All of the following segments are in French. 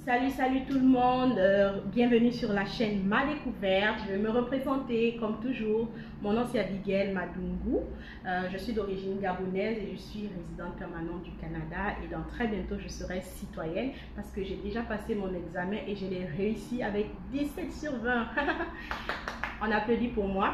Salut tout le monde, bienvenue sur la chaîne Ma Découverte. Je vais me représenter comme toujours. Mon nom c'est Abigail Madungu. Je suis d'origine gabonaise et je suis résidente permanente du Canada. Et dans très bientôt je serai citoyenne parce que j'ai déjà passé mon examen et je l'ai réussi avec 17 sur 20. On applaudit pour moi.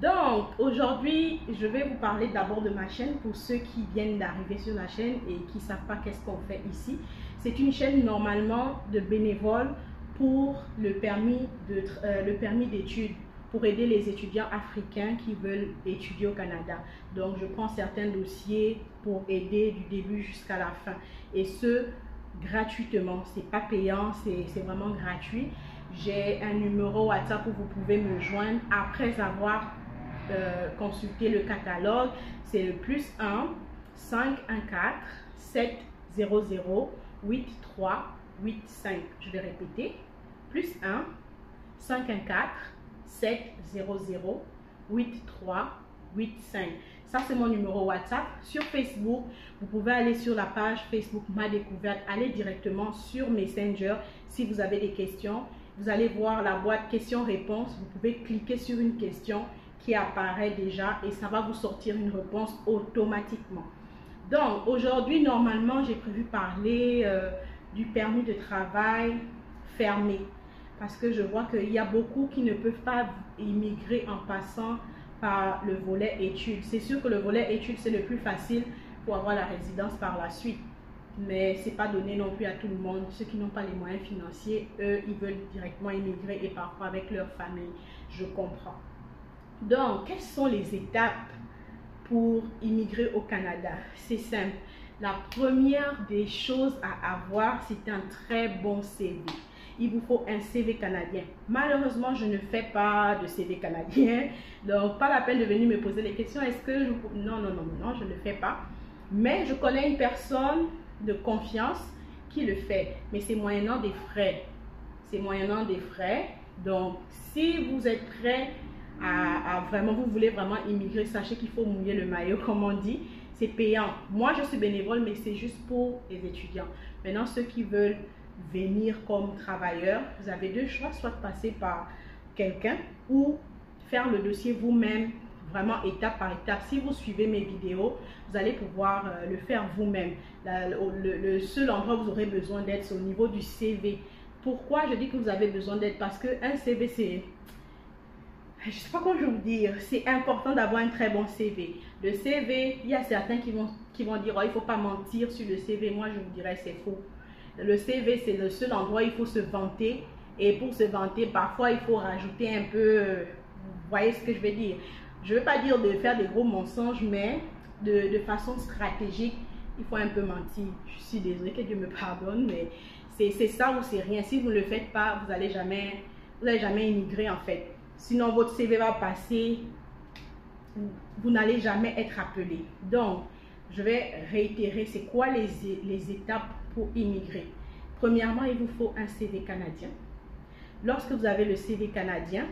Donc aujourd'hui je vais vous parler d'abord de ma chaîne pour ceux qui viennent d'arriver sur la chaîne et qui ne savent pas qu'est-ce qu'on fait ici. C'est une chaîne normalement de bénévoles pour le permis d'études, pour aider les étudiants africains qui veulent étudier au Canada. Donc je prends certains dossiers pour aider du début jusqu'à la fin et ce gratuitement, c'est pas payant, c'est vraiment gratuit. J'ai un numéro WhatsApp où vous pouvez me joindre après avoir consulté le catalogue. C'est le +1 514 700 8385. Je vais répéter. +1 514 700 8385. Ça, c'est mon numéro WhatsApp. Sur Facebook, vous pouvez aller sur la page Facebook Ma Découverte. Allez directement sur Messenger si vous avez des questions. Vous allez voir la boîte questions-réponses. Vous pouvez cliquer sur une question qui apparaît déjà et ça va vous sortir une réponse automatiquement. Donc, aujourd'hui, normalement, j'ai prévu parler du permis de travail fermé. Parce que je vois qu'il y a beaucoup qui ne peuvent pas immigrer en passant par le volet études. C'est sûr que le volet études, c'est le plus facile pour avoir la résidence par la suite. Mais ce n'est pas donné non plus à tout le monde. Ceux qui n'ont pas les moyens financiers, eux, ils veulent directement immigrer et parfois avec leur famille. Je comprends. Donc, quelles sont les étapes pour immigrer au Canada? C'est simple. La première des choses à avoir, c'est un très bon CV. Il vous faut un CV canadien. Malheureusement, je ne fais pas de CV canadien. Donc, pas la peine de venir me poser les questions. Est-ce que je... Non, je ne le fais pas. Mais je connais une personne de confiance qui le fait. Mais c'est moyennant des frais. C'est moyennant des frais. Donc, si vous êtes prêt vous voulez vraiment immigrer, sachez qu'il faut mouiller le maillot, comme on dit. C'est payant. Moi, je suis bénévole, mais c'est juste pour les étudiants. Maintenant, ceux qui veulent venir comme travailleurs, vous avez deux choix, soit passer par quelqu'un ou faire le dossier vous-même, vraiment étape par étape. Si vous suivez mes vidéos, vous allez pouvoir le faire vous-même. Le seul endroit où vous aurez besoin d'aide, c'est au niveau du CV. Pourquoi je dis que vous avez besoin d'aide? Parce qu'un CV, c'est... Je ne sais pas comment je vais vous dire, c'est important d'avoir un très bon CV. Le CV, il y a certains qui vont dire oh, il ne faut pas mentir sur le CV. Moi, je vous dirais c'est faux. Le CV, c'est le seul endroit où il faut se vanter. Et pour se vanter, parfois, il faut rajouter un peu, vous voyez ce que je veux dire. Je ne veux pas dire de faire des gros mensonges, mais de façon stratégique, il faut un peu mentir. Je suis désolée, que Dieu me pardonne, mais c'est ça ou c'est rien. Si vous ne le faites pas, vous n'allez jamais immigrer en fait. Sinon, votre CV va passer, vous n'allez jamais être appelé. Donc, je vais réitérer, c'est quoi les étapes pour immigrer. Premièrement, il vous faut un CV canadien. Lorsque vous avez le CV canadien,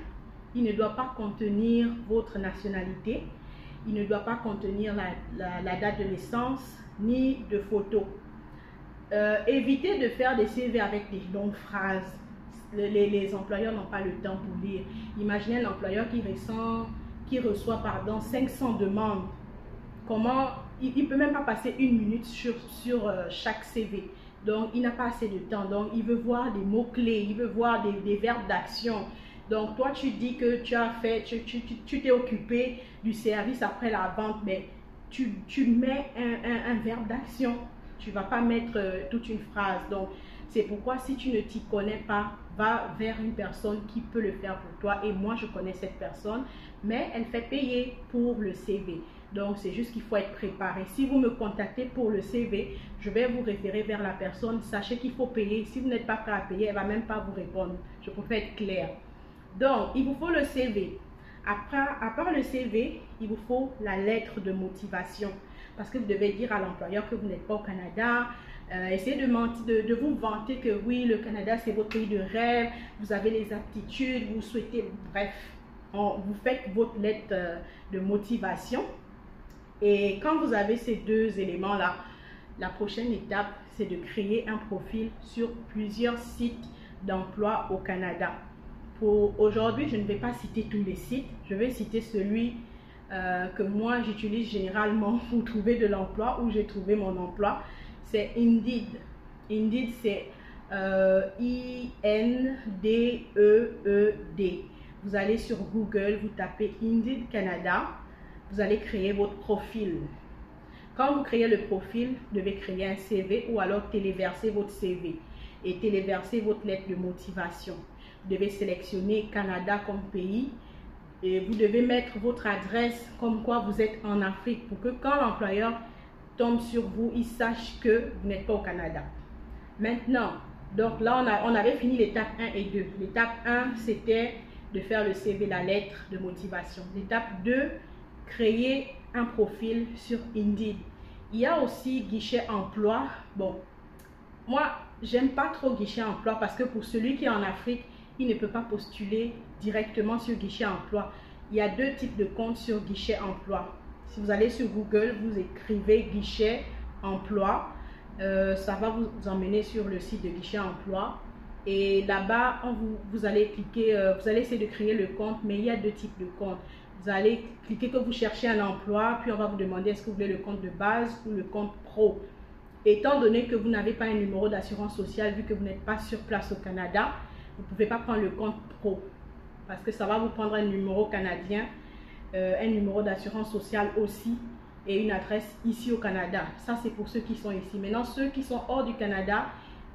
il ne doit pas contenir votre nationalité, il ne doit pas contenir la date de naissance, ni de photos. Évitez de faire des CV avec des longues phrases. Les employeurs n'ont pas le temps pour lire. Imaginez un employeur qui reçoit 500 demandes. Comment il ne peut même pas passer une minute sur chaque CV. Donc, il n'a pas assez de temps. Donc, il veut voir des mots-clés, il veut voir des verbes d'action. Donc, toi, tu dis que tu t'es occupé du service après la vente, mais tu mets un verbe d'action. Tu ne vas pas mettre toute une phrase. Donc, c'est pourquoi si tu ne t'y connais pas, va vers une personne qui peut le faire pour toi. Et moi, je connais cette personne, mais elle fait payer pour le CV. Donc, c'est juste qu'il faut être préparé. Si vous me contactez pour le CV, je vais vous référer vers la personne. Sachez qu'il faut payer. Si vous n'êtes pas prêt à payer, elle ne va même pas vous répondre. Je préfère être claire. Donc, il vous faut le CV. Après, à part le CV, il vous faut la lettre de motivation. Parce que vous devez dire à l'employeur que vous n'êtes pas au Canada. Essayez de vous vanter que oui, le Canada, c'est votre pays de rêve. Vous avez les aptitudes, vous souhaitez, bref. Vous faites votre lettre de motivation. Et quand vous avez ces deux éléments-là, La prochaine étape, c'est de créer un profil sur plusieurs sites d'emploi au Canada. Pour aujourd'hui, je ne vais pas citer tous les sites. Je vais citer celui que moi j'utilise généralement pour trouver de l'emploi, où j'ai trouvé mon emploi. C'est Indeed. Indeed, c'est I-N-D-E-E-D. Vous allez sur Google, vous tapez Indeed Canada, vous allez créer votre profil. Quand vous créez le profil, vous devez créer un CV ou alors téléverser votre CV et téléverser votre lettre de motivation. Vous devez sélectionner Canada comme pays et vous devez mettre votre adresse comme quoi vous êtes en Afrique pour que quand l'employeur tombe sur vous, il sache que vous n'êtes pas au Canada. Maintenant, donc là, on avait fini l'étape 1 et 2. L'étape 1, c'était de faire le CV, la lettre de motivation. L'étape 2, créer un profil sur Indeed. Il y a aussi guichet emploi. Bon, moi, j'aime pas trop guichet emploi parce que pour celui qui est en Afrique, il ne peut pas postuler directement sur guichet emploi. Il y a deux types de comptes sur guichet emploi. Si vous allez sur Google, vous écrivez guichet emploi. Ça va vous emmener sur le site de guichet emploi et là-bas vous allez cliquer, vous allez essayer de créer le compte, mais il y a deux types de comptes. Vous allez cliquer que vous cherchez un emploi, puis on va vous demander est-ce que vous voulez le compte de base ou le compte pro. Étant donné que vous n'avez pas un numéro d'assurance sociale, vu que vous n'êtes pas sur place au Canada, vous ne pouvez pas prendre le compte pro parce que ça va vous prendre un numéro canadien, un numéro d'assurance sociale aussi et une adresse ici au Canada. Ça, c'est pour ceux qui sont ici. Maintenant, ceux qui sont hors du Canada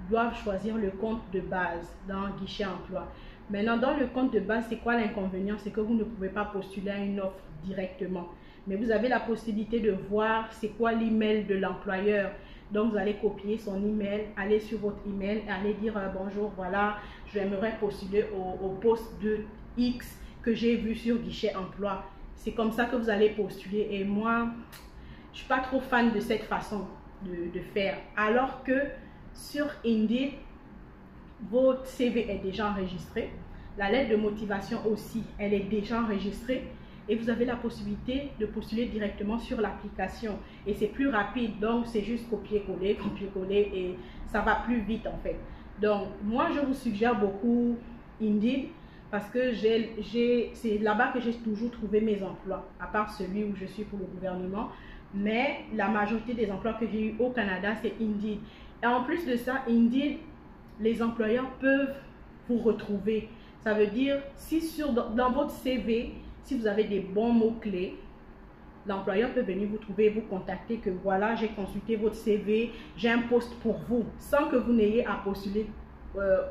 doivent choisir le compte de base dans guichet emploi. Maintenant, dans le compte de base, c'est quoi l'inconvénient? C'est que vous ne pouvez pas postuler à une offre directement. Mais vous avez la possibilité de voir c'est quoi l'email de l'employeur. Donc, vous allez copier son email, aller sur votre email et aller dire bonjour, voilà, j'aimerais postuler au poste de X que j'ai vu sur guichet emploi. C'est comme ça que vous allez postuler. Et moi, je ne suis pas trop fan de cette façon de faire. Alors que sur Indeed, votre CV est déjà enregistré. La lettre de motivation aussi, elle est déjà enregistrée. Et vous avez la possibilité de postuler directement sur l'application. Et c'est plus rapide. Donc, c'est juste copier-coller, copier-coller. Et ça va plus vite en fait. Donc, moi, je vous suggère beaucoup Indeed. Parce que c'est là-bas que j'ai toujours trouvé mes emplois, à part celui où je suis pour le gouvernement. Mais la majorité des emplois que j'ai eu au Canada, c'est Indeed. Et en plus de ça, Indeed, les employeurs peuvent vous retrouver. Ça veut dire, si dans votre CV, si vous avez des bons mots-clés, l'employeur peut venir vous trouver, vous contacter que voilà, j'ai consulté votre CV, j'ai un poste pour vous, sans que vous n'ayez à postuler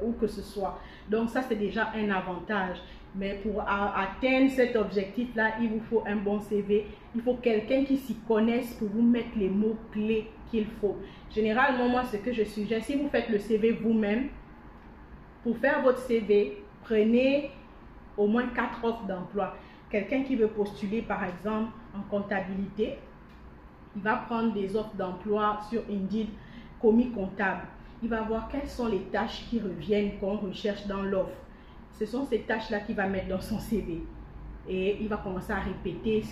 où que ce soit. Donc ça, c'est déjà un avantage. Mais pour atteindre cet objectif-là, il vous faut un bon CV. Il faut quelqu'un qui s'y connaisse pour vous mettre les mots-clés qu'il faut. Généralement, moi, ce que je suggère, si vous faites le CV vous-même, pour faire votre CV, prenez au moins 4 offres d'emploi. Quelqu'un qui veut postuler, par exemple, en comptabilité, il va prendre des offres d'emploi sur Indeed, commis comptable. Il va voir quelles sont les tâches qui reviennent qu'on recherche dans l'offre. Ce sont ces tâches-là qu'il va mettre dans son CV. Et il va commencer à répéter,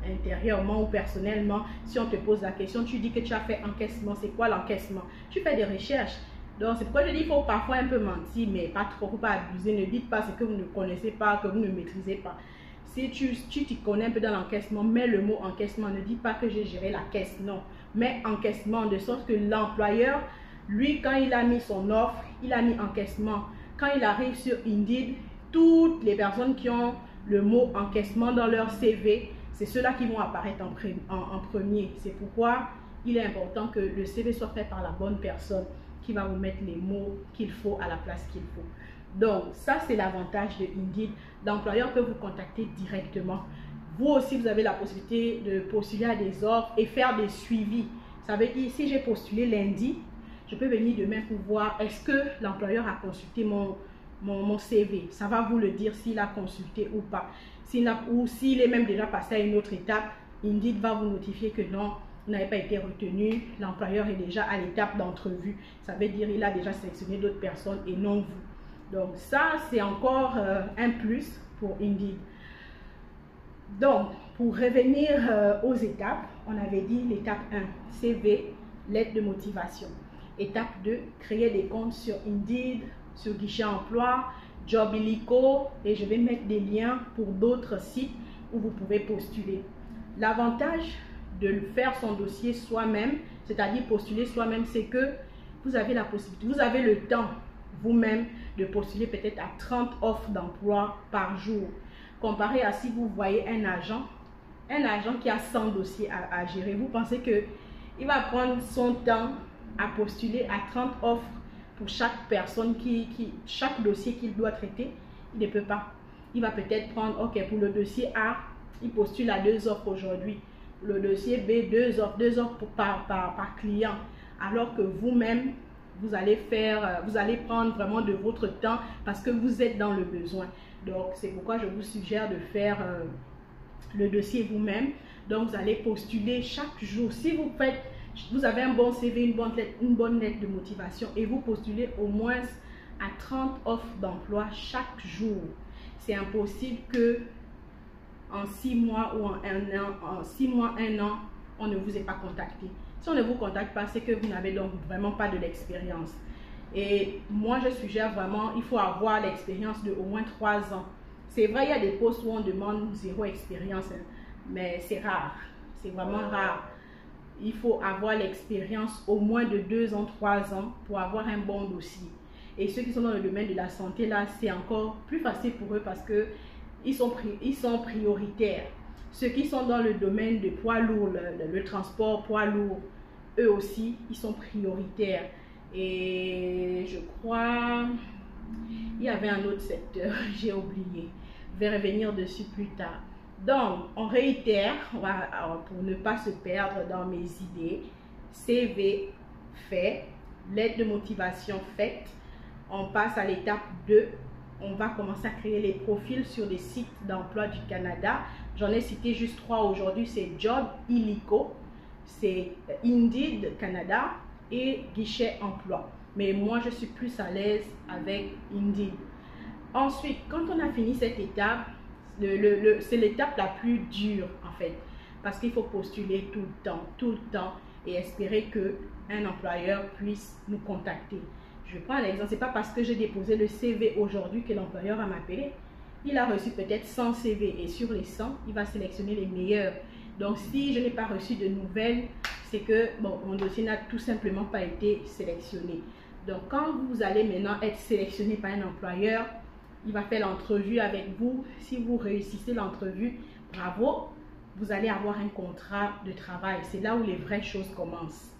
intérieurement ou personnellement. Si on te pose la question, tu dis que tu as fait encaissement. C'est quoi l'encaissement? Tu fais des recherches. Donc, c'est pourquoi je dis qu'il faut parfois un peu mentir, mais pas trop, faut pas abuser. Ne dites pas ce que vous ne connaissez pas, que vous ne maîtrisez pas. Si tu t'y connais un peu dans l'encaissement, mets le mot encaissement. Ne dis pas que j'ai géré la caisse, non. Mais encaissement, de sorte que l'employeur, lui, quand il a mis son offre, il a mis encaissement. Quand il arrive sur Indeed, toutes les personnes qui ont le mot encaissement dans leur CV, c'est ceux-là qui vont apparaître en premier. C'est pourquoi il est important que le CV soit fait par la bonne personne qui va vous mettre les mots qu'il faut à la place qu'il faut. Donc, ça, c'est l'avantage de Indeed. L'employeur peut vous contacter directement. Vous aussi, vous avez la possibilité de postuler à des offres et faire des suivis. Ça veut dire, si j'ai postulé lundi, je peux venir demain pour voir est-ce que l'employeur a consulté mon CV. Ça va vous le dire s'il a consulté ou pas. Ou s'il est même déjà passé à une autre étape, Indeed va vous notifier que non, vous n'avez pas été retenu. L'employeur est déjà à l'étape d'entrevue. Ça veut dire qu'il a déjà sélectionné d'autres personnes et non vous. Donc ça, c'est encore un plus pour Indeed. Donc, pour revenir aux étapes, on avait dit l'étape 1, CV, lettre de motivation. Étape 2, créer des comptes sur Indeed, sur Guichet Emploi, Job Illico, et je vais mettre des liens pour d'autres sites où vous pouvez postuler. L'avantage de faire son dossier soi-même, c'est-à-dire postuler soi-même, c'est que vous avez la possibilité, vous avez le temps vous-même de postuler peut-être à 30 offres d'emploi par jour. Comparé à si vous voyez un agent qui a 100 dossiers à gérer, vous pensez qu'il va prendre son temps à postuler à 30 offres pour chaque personne, chaque dossier qu'il doit traiter? Il ne peut pas. Il va peut-être prendre, ok, pour le dossier A, il postule à 2 offres aujourd'hui. Le dossier B, 2 offres par client. Alors que vous-même, vous allez prendre vraiment de votre temps parce que vous êtes dans le besoin. Donc, c'est pourquoi je vous suggère de faire le dossier vous-même. Donc, vous allez postuler chaque jour. Si vous avez un bon CV, une bonne lettre de motivation et vous postulez au moins à 30 offres d'emploi chaque jour, c'est impossible que en 6 mois ou en un an, on ne vous ait pas contacté. Si on ne vous contacte pas, c'est que vous n'avez donc vraiment pas de l'expérience. Et moi, je suggère vraiment, il faut avoir l'expérience de au moins 3 ans. C'est vrai, il y a des postes où on demande 0 expérience, mais c'est rare. C'est vraiment rare. Il faut avoir l'expérience au moins de 2 ans, 3 ans pour avoir un bon dossier. Et ceux qui sont dans le domaine de la santé, là, c'est encore plus facile pour eux parce que ils sont prioritaires. Ceux qui sont dans le domaine de poids lourd, le transport poids lourd, eux aussi, ils sont prioritaires. Et je crois, il y avait un autre secteur, j'ai oublié. Je vais revenir dessus plus tard. Donc, on réitère, pour ne pas se perdre dans mes idées. CV fait, lettre de motivation faite. On passe à l'étape 2. On va commencer à créer les profils sur des sites d'emploi du Canada. J'en ai cité juste 3 aujourd'hui. C'est Job Illico, c'est Indeed Canada et Guichet Emploi. Mais moi, je suis plus à l'aise avec Indeed. Ensuite, quand on a fini cette étape, c'est l'étape la plus dure en fait. Parce qu'il faut postuler tout le temps et espérer qu'un employeur puisse nous contacter. Je prends l'exemple, ce n'est pas parce que j'ai déposé le CV aujourd'hui que l'employeur va m'appeler. Il a reçu peut-être 100 CV et sur les 100, il va sélectionner les meilleurs. Donc, si je n'ai pas reçu de nouvelles, c'est que mon dossier n'a tout simplement pas été sélectionné. Donc, quand vous allez maintenant être sélectionné par un employeur, il va faire l'entrevue avec vous. Si vous réussissez l'entrevue, bravo, vous allez avoir un contrat de travail. C'est là où les vraies choses commencent.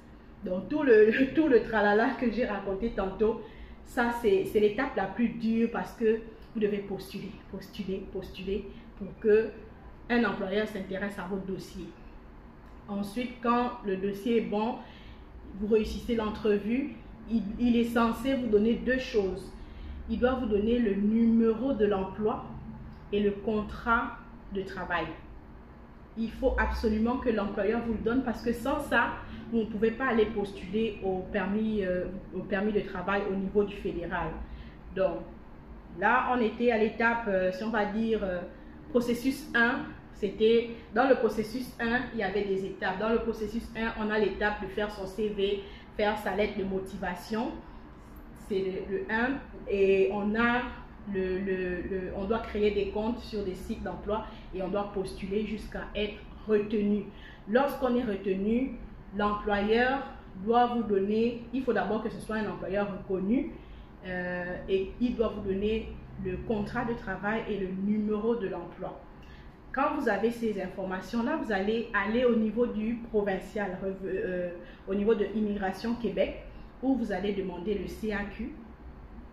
Donc, tout le tralala que j'ai raconté tantôt, ça, c'est l'étape la plus dure parce que vous devez postuler pour qu'un employeur s'intéresse à votre dossier. Ensuite, quand le dossier est bon, vous réussissez l'entrevue, il est censé vous donner 2 choses. Il doit vous donner le numéro de l'emploi et le contrat de travail. Il faut absolument que l'employeur vous le donne parce que sans ça, vous ne pouvez pas aller postuler au permis de travail au niveau du fédéral. Donc, là, on était à l'étape, si on va dire, processus 1. C'était dans le processus 1, il y avait des étapes. Dans le processus 1, on a l'étape de faire son CV, faire sa lettre de motivation. C'est le 1. Et on a on doit créer des comptes sur des sites d'emploi et on doit postuler jusqu'à être retenu. Lorsqu'on est retenu, l'employeur doit vous donner, il faut d'abord que ce soit un employeur reconnu et il doit vous donner le contrat de travail et le numéro de l'emploi. Quand vous avez ces informations-là, vous allez aller au niveau du provincial, au niveau de Immigration Québec, où vous allez demander le CAQ,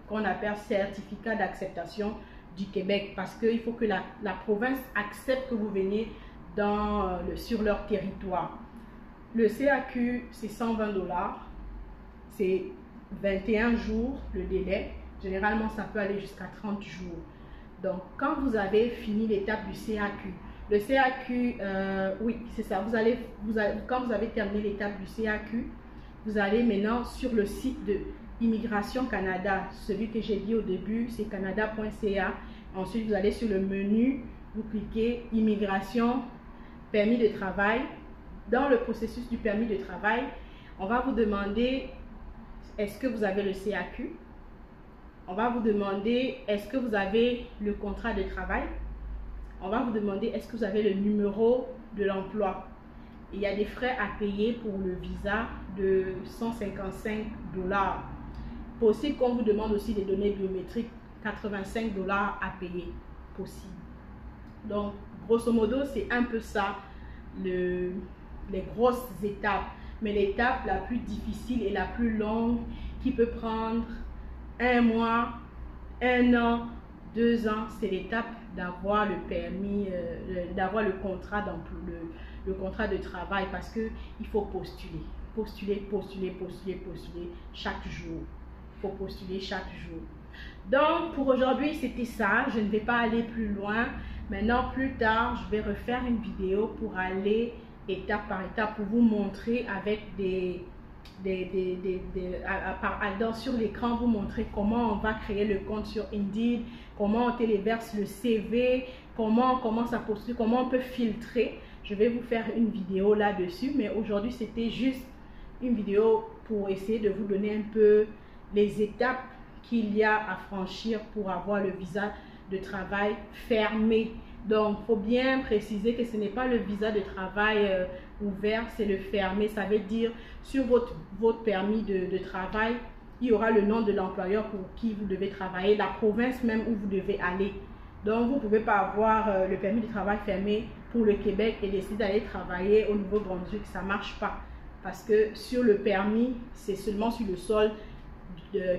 qu'on appelle certificat d'acceptation du Québec, parce qu'il faut que la province accepte que vous veniez sur leur territoire. Le CAQ, c'est 120 $, c'est 21 jours le délai. Généralement, ça peut aller jusqu'à 30 jours. Donc, quand vous avez fini l'étape du CAQ, le CAQ, oui, c'est ça, quand vous avez terminé l'étape du CAQ, vous allez maintenant sur le site de Immigration Canada. Celui que j'ai dit au début, c'est canada.ca. Ensuite, vous allez sur le menu, vous cliquez Immigration, permis de travail. dans le processus du permis de travail, on va vous demander est-ce que vous avez le CAQ? On va vous demander est-ce que vous avez le contrat de travail? On va vous demander est-ce que vous avez le numéro de l'emploi? Il y a des frais à payer pour le visa de 155 $. Possible qu'on vous demande aussi des données biométriques, 85 $ à payer, possible. Donc, grosso modo, c'est un peu ça, les grosses étapes. Mais l'étape la plus difficile et la plus longue, qui peut prendre 1 mois, 1 an, 2 ans, c'est l'étape d'avoir le permis, d'avoir le contrat le contrat de travail, parce qu'il faut postuler chaque jour. Il faut postuler chaque jour. Donc, pour aujourd'hui, c'était ça. Je ne vais pas aller plus loin. Maintenant, plus tard, je vais refaire une vidéo pour aller étape par étape pour vous montrer avec sur l'écran, vous montrer comment on va créer le compte sur Indeed, comment on téléverse le CV, comment on commence à postuler, comment on peut filtrer. Je vais vous faire une vidéo là-dessus, mais aujourd'hui, c'était juste une vidéo pour essayer de vous donner un peu les étapes qu'il y a à franchir pour avoir le visa de travail fermé. Donc, il faut bien préciser que ce n'est pas le visa de travail ouvert, c'est le fermé. Ça veut dire, sur votre permis de travail, il y aura le nom de l'employeur pour qui vous devez travailler, la province même où vous devez aller. Donc, vous ne pouvez pas avoir le permis de travail fermé pour le Québec et décider d'aller travailler au Nouveau-Brunswick. Ça ne marche pas. Parce que sur le permis, c'est seulement sur le sol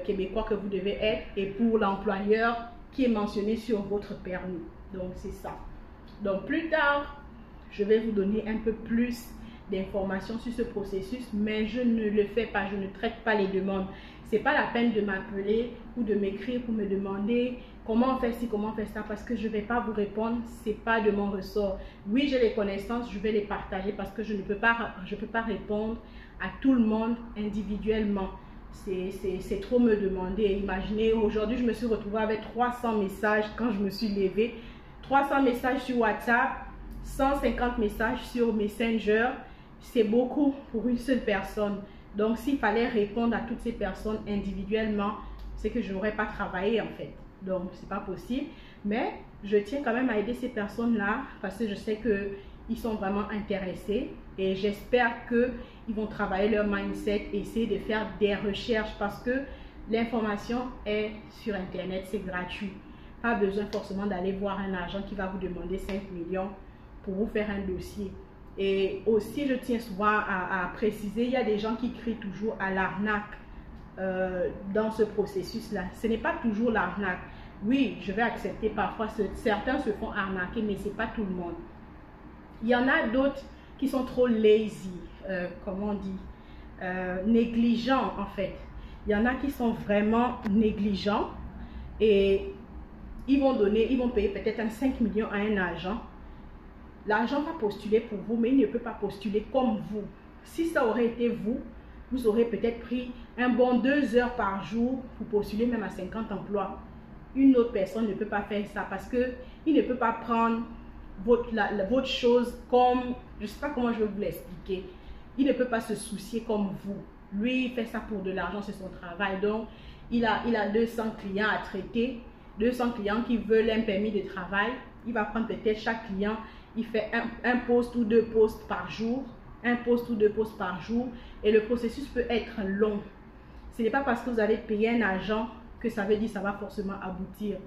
québécois que vous devez être, et pour l'employeur qui est mentionné sur votre permis. Donc, c'est ça. Donc, plus tard, je vais vous donner un peu plus d'informations sur ce processus, mais je ne le fais pas, je ne traite pas les demandes. Ce n'est pas la peine de m'appeler ou de m'écrire pour me demander comment on fait ci, comment on fait ça, parce que je ne vais pas vous répondre, ce n'est pas de mon ressort. Oui, j'ai les connaissances, je vais les partager parce que je ne peux pas répondre à tout le monde individuellement. C'est trop me demander. Imaginez, aujourd'hui, je me suis retrouvée avec 300 messages quand je me suis levée. 300 messages sur WhatsApp, 150 messages sur Messenger. C'est beaucoup pour une seule personne. Donc, s'il fallait répondre à toutes ces personnes individuellement, c'est que je n'aurais pas travaillé en fait. Donc, c'est pas possible. Mais je tiens quand même à aider ces personnes-là parce que je sais qu'ils sont vraiment intéressés. Et j'espère qu'ils vont travailler leur mindset, essayer de faire des recherches parce que l'information est sur Internet, c'est gratuit. Pas besoin forcément d'aller voir un agent qui va vous demander 5 millions pour vous faire un dossier. Et aussi, je tiens souvent à préciser, il y a des gens qui crient toujours à l'arnaque dans ce processus-là. Ce n'est pas toujours l'arnaque. Oui, je vais accepter parfois, certains se font arnaquer, mais ce n'est pas tout le monde. Il y en a d'autres qui sont trop lazy, comment on dit, négligents en fait. Il y en a qui sont vraiment négligents et ils vont payer peut-être un 5 millions à un agent. L'agent va postuler pour vous, mais il ne peut pas postuler comme vous. Si ça aurait été vous, vous aurez peut-être pris un bon 2 heures par jour pour postuler même à 50 emplois. Une autre personne ne peut pas faire ça parce qu'il ne peut pas prendre votre chose comme, je ne sais pas comment je vais vous l'expliquer. Il ne peut pas se soucier comme vous. Lui, il fait ça pour de l'argent, c'est son travail. Donc, il a 200 clients à traiter, 200 clients qui veulent un permis de travail. Il va prendre peut-être chaque client, il fait un post ou 2 posts par jour, un post ou 2 posts par jour, et le processus peut être long. Ce n'est pas parce que vous allez payer un agent que ça veut dire que ça va forcément aboutir.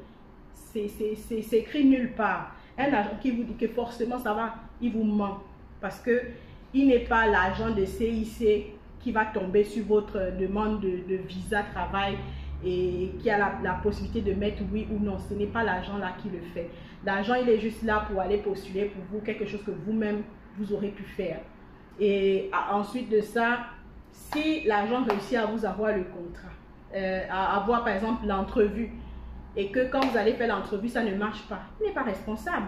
C'est écrit nulle part. Un agent qui vous dit que forcément ça va, il vous ment. Parce qu'il n'est pas l'agent de CIC qui va tomber sur votre demande de visa travail et qui a la possibilité de mettre oui ou non. Ce n'est pas l'agent là qui le fait. L'agent, il est juste là pour aller postuler pour vous quelque chose que vous-même, vous aurez pu faire. Et ensuite de ça, si l'agent réussit à vous avoir le contrat, à avoir par exemple l'entrevue, et que quand vous allez faire l'entrevue, ça ne marche pas, il n'est pas responsable.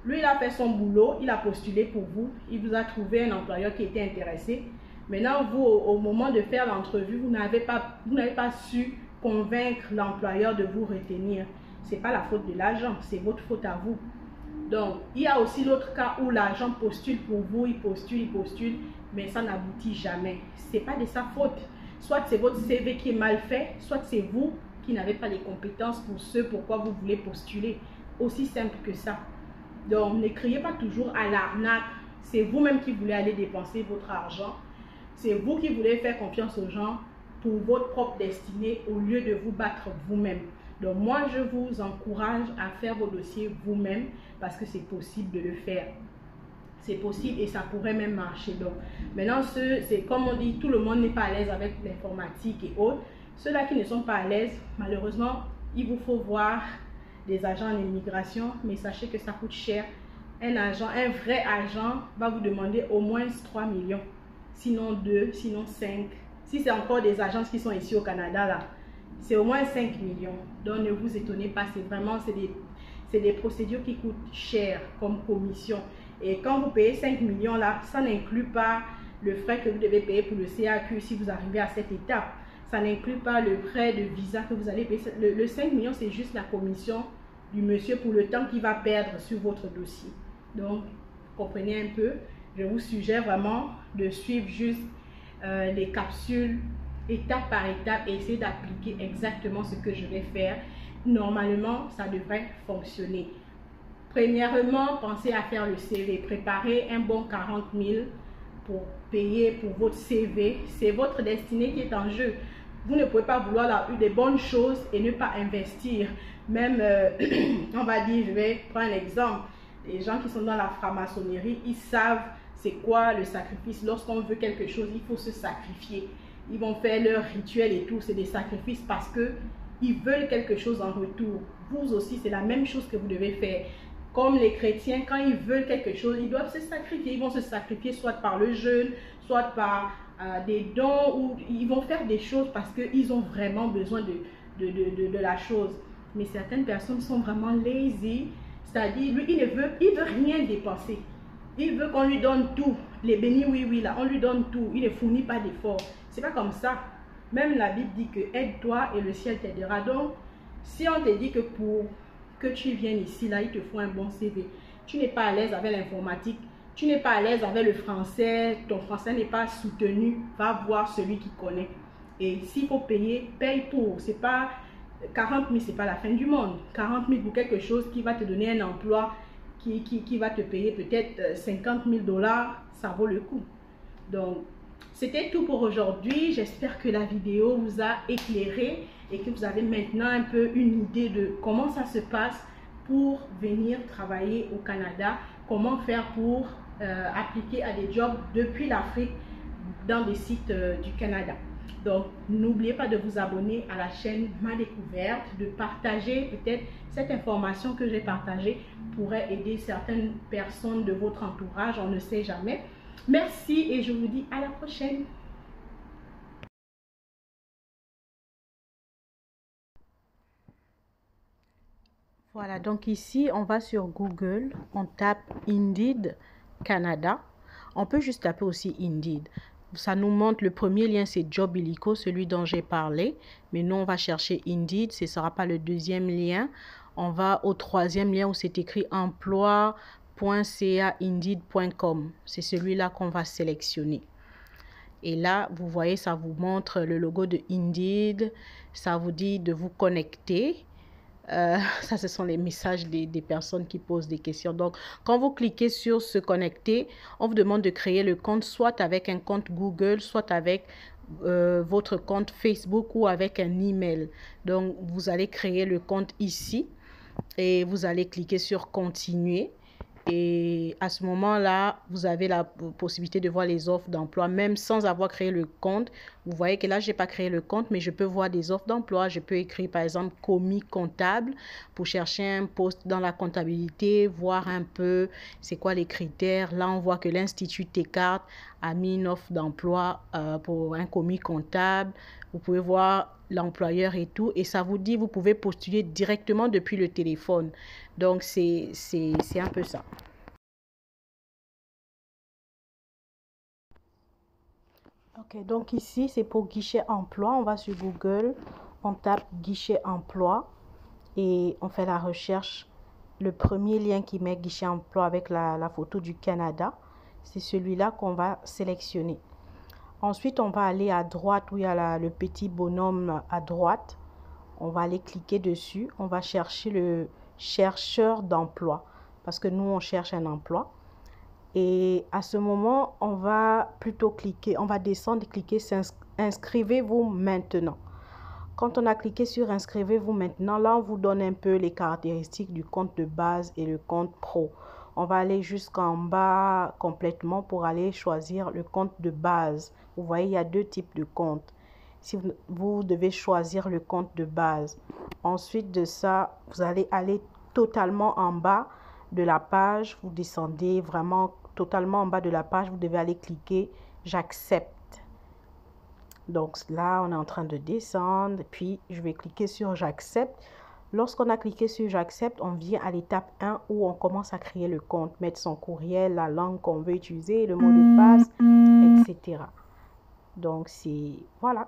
Lui, il a fait son boulot, il a postulé pour vous, il vous a trouvé un employeur qui était intéressé. Maintenant, vous, au moment de faire l'entrevue, vous n'avez pas su convaincre l'employeur de vous retenir. Ce n'est pas la faute de l'agent, c'est votre faute à vous. Donc, il y a aussi l'autre cas où l'agent postule pour vous, il postule, mais ça n'aboutit jamais. Ce n'est pas de sa faute. Soit c'est votre CV qui est mal fait, soit c'est vous qui n'avez pas les compétences pour ce pourquoi vous voulez postuler. Aussi simple que ça. Donc, ne criez pas toujours à l'arnaque. C'est vous-même qui voulez aller dépenser votre argent. C'est vous qui voulez faire confiance aux gens pour votre propre destinée au lieu de vous battre vous-même. Donc, moi, je vous encourage à faire vos dossiers vous-même parce que c'est possible de le faire. C'est possible et ça pourrait même marcher. Donc, maintenant, c'est comme on dit, tout le monde n'est pas à l'aise avec l'informatique et autres. Ceux-là qui ne sont pas à l'aise, malheureusement, il vous faut voir des agents en immigration, mais sachez que ça coûte cher. Un vrai agent va vous demander au moins 3 millions, sinon 2, sinon 5. Si c'est encore des agences qui sont ici au Canada, là, c'est au moins 5 millions. Donc, ne vous étonnez pas, c'est des procédures qui coûtent cher comme commission. Et quand vous payez 5 millions, là, ça n'inclut pas le frais que vous devez payer pour le CAQ si vous arrivez à cette étape. Ça n'inclut pas le prêt de visa que vous allez payer. Le 5 millions, c'est juste la commission du monsieur pour le temps qu'il va perdre sur votre dossier. Donc, comprenez un peu. Je vous suggère vraiment de suivre juste les capsules étape par étape et essayer d'appliquer exactement ce que je vais faire. Normalement, ça devrait fonctionner. Premièrement, pensez à faire le CV. Préparez un bon 40 000 pour payer pour votre CV. C'est votre destinée qui est en jeu. Vous ne pouvez pas vouloir des bonnes choses et ne pas investir. Même, on va dire, je vais prendre un exemple. Les gens qui sont dans la franc-maçonnerie, ils savent c'est quoi le sacrifice. Lorsqu'on veut quelque chose, il faut se sacrifier. Ils vont faire leur rituel et tout. C'est des sacrifices parce qu'ils veulent quelque chose en retour. Vous aussi, c'est la même chose que vous devez faire. Comme les chrétiens, quand ils veulent quelque chose, ils doivent se sacrifier. Ils vont se sacrifier soit par le jeûne, soit par des dons, ou ils vont faire des choses parce qu'ils ont vraiment besoin de la chose. Mais certaines personnes sont vraiment lazy, c'est-à-dire, lui, il veut rien dépenser. Il veut qu'on lui donne tout. Les bénis, oui, là, on lui donne tout. Il ne fournit pas d'efforts. C'est pas comme ça. Même la Bible dit que aide-toi et le ciel t'aidera. Donc, si on te dit que pour que tu viennes ici, là, il te faut un bon CV. Tu n'es pas à l'aise avec l'informatique. Tu n'es pas à l'aise avec le français. Ton français n'est pas soutenu. Va voir celui qui connaît. Et s'il faut payer, paye pour. C'est pas 40 000, c'est pas la fin du monde. 40 000 pour quelque chose qui va te donner un emploi qui va te payer peut-être 50 000 $, ça vaut le coup. Donc, c'était tout pour aujourd'hui. J'espère que la vidéo vous a éclairé et que vous avez maintenant un peu une idée de comment ça se passe pour venir travailler au Canada, comment faire pour appliquer à des jobs depuis l'Afrique dans des sites du Canada. Donc, n'oubliez pas de vous abonner à la chaîne Ma Découverte, de partager peut-être cette information que j'ai partagée pourrait aider certaines personnes de votre entourage, on ne sait jamais. Merci et je vous dis à la prochaine. Voilà, donc ici, on va sur Google, on tape Indeed Canada. On peut juste taper aussi Indeed. Ça nous montre, le premier lien, c'est Job Illico, celui dont j'ai parlé. Mais nous, on va chercher Indeed, ce ne sera pas le deuxième lien. On va au troisième lien où c'est écrit emploi.ca-indeed.com. C'est celui-là qu'on va sélectionner. Et là, vous voyez, ça vous montre le logo de Indeed. Ça vous dit de vous connecter. Ça, ce sont les messages des personnes qui posent des questions. Donc, quand vous cliquez sur se connecter, on vous demande de créer le compte soit avec un compte Google, soit avec votre compte Facebook ou avec un email. Donc, vous allez créer le compte ici et vous allez cliquer sur continuer. Et à ce moment-là, vous avez la possibilité de voir les offres d'emploi, même sans avoir créé le compte. Vous voyez que là, je n'ai pas créé le compte, mais je peux voir des offres d'emploi. Je peux écrire, par exemple, commis comptable pour chercher un poste dans la comptabilité, voir un peu c'est quoi les critères. Là, on voit que l'Institut Descartes a mis une offre d'emploi pour un commis comptable. Vous pouvez voir l'employeur et tout. Et ça vous dit, vous pouvez postuler directement depuis le téléphone. Donc, c'est un peu ça. Ok, donc ici, c'est pour guichet emploi. On va sur Google, on tape guichet emploi et on fait la recherche le premier lien qui met guichet emploi avec la photo du Canada. C'est celui-là qu'on va sélectionner. Ensuite, on va aller à droite où il y a le petit bonhomme à droite. On va aller cliquer dessus. On va chercher le chercheur d'emploi parce que nous, on cherche un emploi. Et à ce moment, on va plutôt cliquer, on va descendre et cliquer inscrivez-vous maintenant. Quand on a cliqué sur inscrivez-vous maintenant, là, on vous donne un peu les caractéristiques du compte de base et le compte pro. On va aller jusqu'en bas complètement pour aller choisir le compte de base. Vous voyez, il y a deux types de comptes. Si vous devez choisir le compte de base. Ensuite de ça, vous allez aller totalement en bas de la page. Vous descendez vraiment totalement en bas de la page. Vous devez aller cliquer j'accepte. Donc là, on est en train de descendre. Puis, je vais cliquer sur j'accepte. Lorsqu'on a cliqué sur j'accepte, on vient à l'étape 1 où on commence à créer le compte, mettre son courriel, la langue qu'on veut utiliser, le mot de passe, etc. Donc, voilà.